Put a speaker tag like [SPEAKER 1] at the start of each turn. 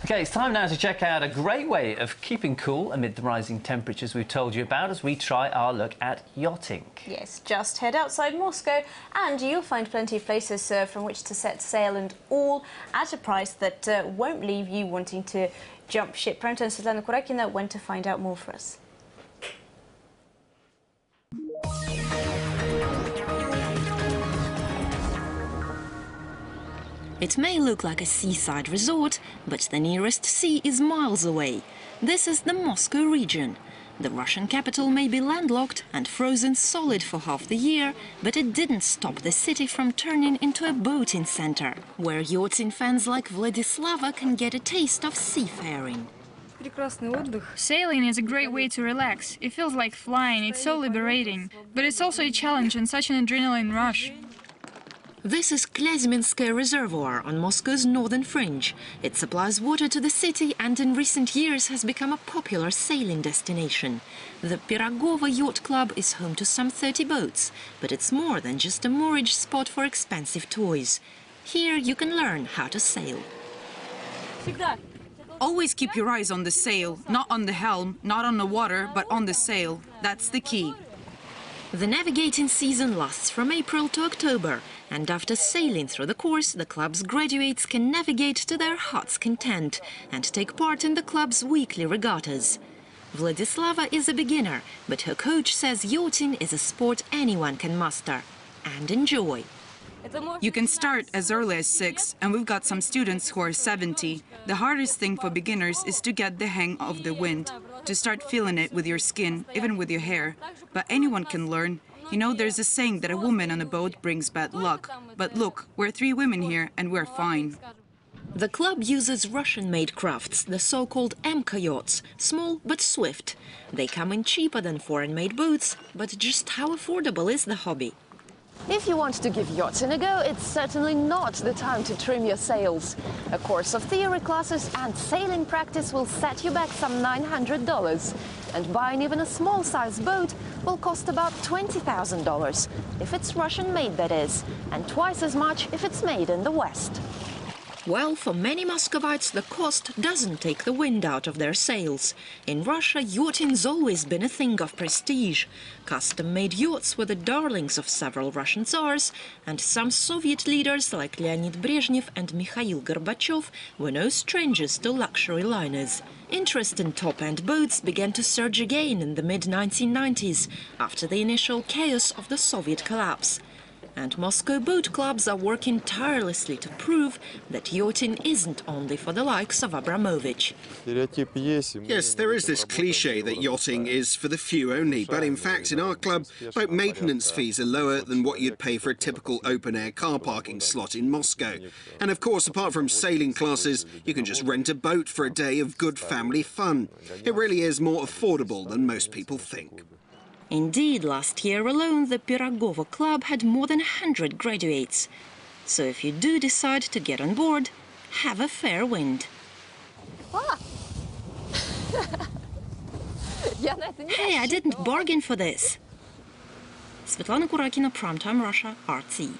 [SPEAKER 1] Okay, it's time now to check out a great way of keeping cool amid the rising temperatures we've told you about as we try our look at yachting.
[SPEAKER 2] Yes, just head outside Moscow and you'll find plenty of places from which to set sail, and all at a price that won't leave you wanting to jump ship. Prime Time Svetlana Kurakina went to find out more for us.
[SPEAKER 3] It may look like a seaside resort, but the nearest sea is miles away. This is the Moscow region. The Russian capital may be landlocked and frozen solid for half the year, but it didn't stop the city from turning into a boating center, where yachting fans like Vladislava can get a taste of seafaring.
[SPEAKER 4] Sailing is a great way to relax. It feels like flying, it's so liberating. But it's also a challenge and such an adrenaline rush.
[SPEAKER 3] This is Klyazminskaya Reservoir on Moscow's northern fringe. It supplies water to the city and in recent years has become a popular sailing destination. The PIRogovo Yacht Club is home to some 30 boats, but it's more than just a moorage spot for expensive toys. Here you can learn how to sail.
[SPEAKER 5] Always keep your eyes on the sail, not on the helm, not on the water, but on the sail. That's the key.
[SPEAKER 3] The navigating season lasts from April to October, and after sailing through the course, the club's graduates can navigate to their heart's content and take part in the club's weekly regattas. Vladislava is a beginner, but her coach says yachting is a sport anyone can master and enjoy.
[SPEAKER 5] You can start as early as 6, and we've got some students who are 70. The hardest thing for beginners is to get the hang of the wind, to start feeling it with your skin, even with your hair. But anyone can learn. You know, there's a saying that a woman on a boat brings bad luck. But look, we're 3 women here, and we're fine.
[SPEAKER 3] The club uses Russian-made crafts, the so-called MK yachts, small but swift. They come in cheaper than foreign-made boats, but just how affordable is the hobby?
[SPEAKER 6] If you want to give yachting a go, it's certainly not the time to trim your sails. A course of theory classes and sailing practice will set you back some $900. And buying even a small-sized boat will cost about $20,000, if it's Russian-made, that is, and twice as much if it's made in the West.
[SPEAKER 3] Well, for many Muscovites, the cost doesn't take the wind out of their sails. In Russia, yachting's always been a thing of prestige. Custom-made yachts were the darlings of several Russian tsars, and some Soviet leaders like Leonid Brezhnev and Mikhail Gorbachev were no strangers to luxury liners. Interest in top-end boats began to surge again in the mid-1990s, after the initial chaos of the Soviet collapse. And Moscow boat clubs are working tirelessly to prove that yachting isn't only for the likes of Abramovich.
[SPEAKER 7] Yes, there is this cliché that yachting is for the few only, but in fact in our club, boat maintenance fees are lower than what you'd pay for a typical open-air car parking slot in Moscow. And of course, apart from sailing classes, you can just rent a boat for a day of good family fun. It really is more affordable than most people think.
[SPEAKER 3] Indeed, last year alone, the PIRogovo club had more than 100 graduates. So if you do decide to get on board, have a fair wind. Hey, I didn't bargain for this. Svetlana Kurakina, Primetime Russia, RT.